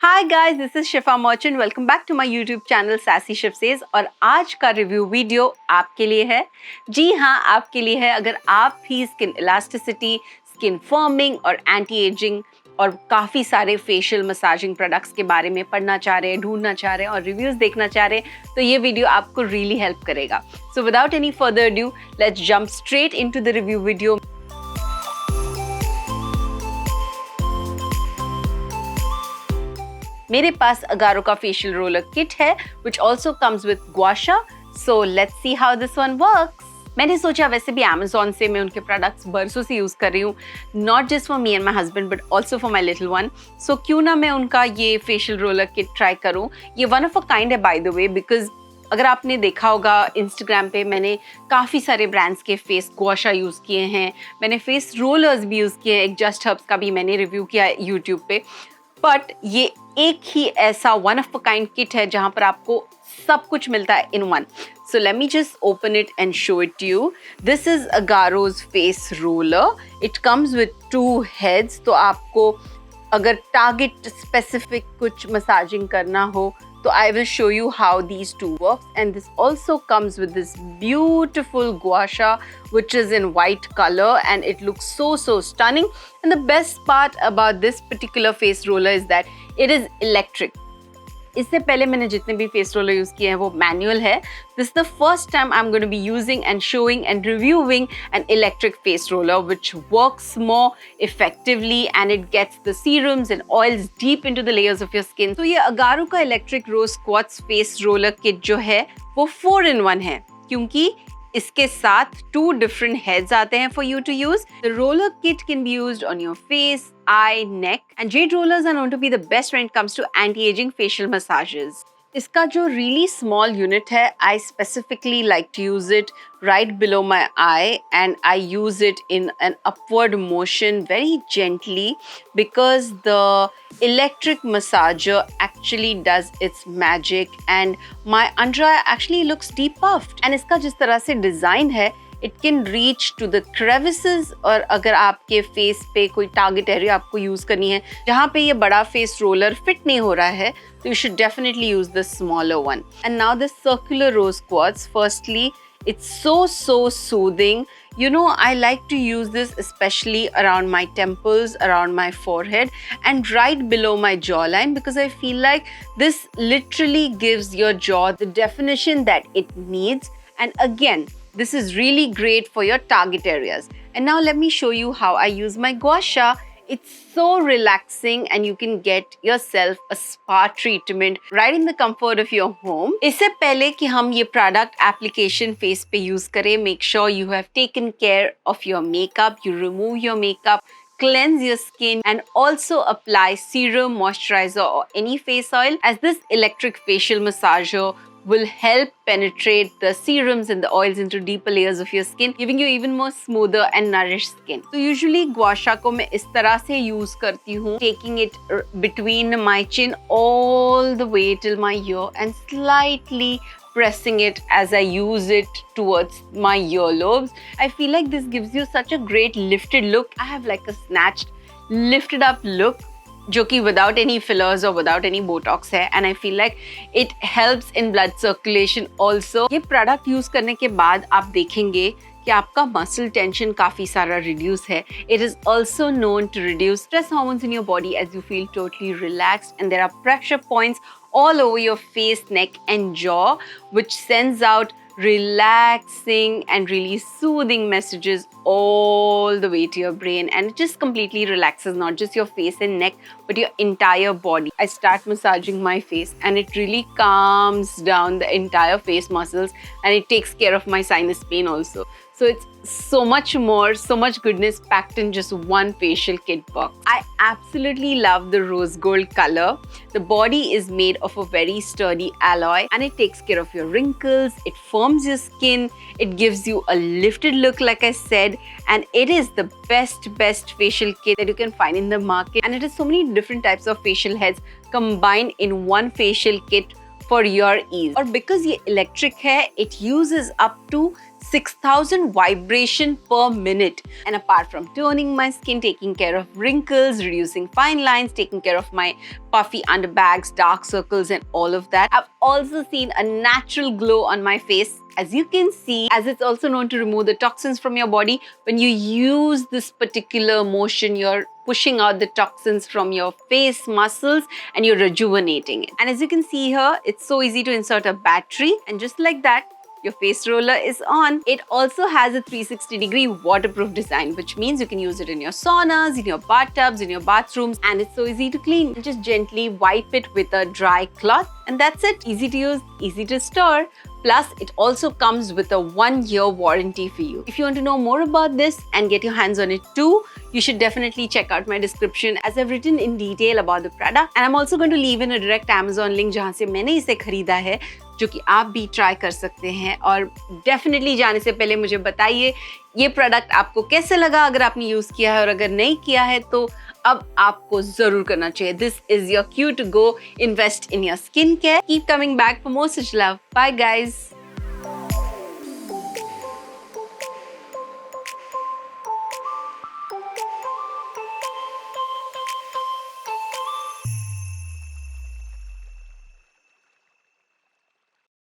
Hi guys, this is Shifa Merchant. Welcome back to my YouTube channel sassy Shif says. और आज का review video आपके लिए है। जी हाँ, आपके लिए है। अगर आप भी स्किन इलास्टिसिटी, स्किन फर्मिंग और एंटी एजिंग और काफ़ी सारे फेशियल मसाजिंग प्रोडक्ट्स के बारे में पढ़ना चाह रहे हैं, ढूंढना चाह रहे हैं और रिव्यूज़ देखना चाह रहे हैं, तो ये वीडियो आपको रियली हेल्प करेगा। So without any further due, let's jump straight into the review video. मेरे पास अगारो का फेशियल रोलर किट है which also comes with Gua Sha. So let's see how this one works. मैंने सोचा, वैसे भी Amazon से मैं उनके प्रोडक्ट्स बरसों से यूज़ कर रही हूँ, not just for me and my husband but also for my little one. So क्यों ना मैं उनका ये फेशियल रोलर किट ट्राई करूँ। ये वन ऑफ अ काइंड है बाय द वे, बिकॉज अगर आपने देखा होगा इंस्टाग्राम पे मैंने काफ़ी सारे ब्रांड्स के फेस Gua Sha यूज़ किए हैं, मैंने फेस रोलर्स भी यूज़ किए हैं, एक जस्ट हर्ब्स का भी मैंने रिव्यू किया है यूट्यूब पे। बट ये एक ही ऐसा one of a kind kit है जहां पर आपको सब कुछ मिलता है in one. So let me just open it and show it to you. This is agarose face roller. It comes with 2 heads. तो आपको अगर टारगेट स्पेसिफिक कुछ मसाजिंग करना हो तो I will show you how these two works. And this also comes with this beautiful Gua Sha which is in white color and it looks so stunning. And the best part about this particular face roller is that it is electric. इससे पहले मैंने जितने भी face roller use किए हैं वो manual है। This is the first time I am going to be using and showing and reviewing an electric face roller which works more effectively and it gets the serums and oils deep into the layers of your skin. तो ये अगारो का electric rose quartz face roller kit जो है वो 4-in-1 है, क्योंकि इसके साथ 2 different heads आते हैं for you to use. The roller kit can be used on your face, eye, neck, and Jade Rollers are known to be the best when it comes to anti-aging facial massages. इसका जो really small unit है, I specifically like to use it right below my eye and I use it in an upward motion very gently because the electric massager actually does its magic and my under eye actually looks depuffed. And इसका जिस तरह से design है, it can reach to the crevices। और अगर आपके face पे कोई टारगेट एरिया आपको यूज़ करनी है जहाँ पे ये बड़ा फेस रोलर फिट नहीं हो रहा है, तो you should definitely use the smaller one. And now the circular rose quartz. Firstly, it's so soothing. You know, I like to use this especially around my temples, around my forehead and right below my jawline because I feel like this literally gives your jaw the definition that it needs. And again, this is really great for your target areas. And now let me show you how I use my Gua Sha. It's so relaxing and you can get yourself a spa treatment right in the comfort of your home. इससे पहले कि हम ये product application face पे use करें, make sure you have taken care of your makeup, you remove your makeup, cleanse your skin and also apply serum, moisturizer or any face oil, as this electric facial massager will help penetrate the serums and the oils into deeper layers of your skin, giving you even more smoother and nourished skin. So usually Gua Sha को मैं इस तरह से use करती हूँ, taking it between my chin all the way till my ear and slightly pressing it as I use it towards my earlobes. I feel like this gives you such a great lifted look. I have like a snatched, lifted up look जो कि without any fillers or without any botox है, and I feel like it helps in blood circulation also. ये product use करने के बाद आप देखेंगे कि आपका muscle tension काफ़ी सारा reduce है. It is also known to reduce stress hormones in your body as you feel totally relaxed, and there are pressure points all over your face, neck and jaw which sends out relaxing and really soothing messages all the way to your brain, and it just completely relaxes not just your face and neck but your entire body. I start massaging my face and it really calms down the entire face muscles and it takes care of my sinus pain also. So it's so much more, so much goodness packed in just one facial kit box. I absolutely love the rose gold color. The body is made of a very sturdy alloy and it takes care of your wrinkles, it firms your skin, it gives you a lifted look like I said, and it is the best facial kit that you can find in the market. And it has so many different types of facial heads combined in one facial kit for your ease. और because ये electric है, it uses up to 6,000 vibration per minute. And apart from toning my skin, taking care of wrinkles, reducing fine lines, taking care of my puffy underbags, dark circles and all of that, I've also seen a natural glow on my face. As you can see, as it's also known to remove the toxins from your body, when you use this particular motion, you're pushing out the toxins from your face muscles and you're rejuvenating it. And as you can see here, it's so easy to insert a battery, and just like that, your face roller is on. It also has a 360-degree waterproof design, which means you can use it in your saunas, in your bathtubs, in your bathrooms, and it's so easy to clean. Just gently wipe it with a dry cloth, and that's it. Easy to use, easy to store. Plus, it also comes with a 1-year warranty for you. If you want to know more about this and get your hands on it too, you should definitely check out my description, as I've written in detail about the product. And I'm also going to leave in a direct Amazon link जहाँ से मैंने इसे खरीदा है, जो कि आप भी ट्राई कर सकते हैं. और डेफिनेटली जाने से पहले मुझे बताइए ये प्रोडक्ट आपको कैसे लगा. अगर आपने यूज़ किया है और अगर नहीं किया है तो अब आपको जरूर करना चाहिए. This is your cue to go invest in your skincare. Keep coming back for more such love. Bye guys.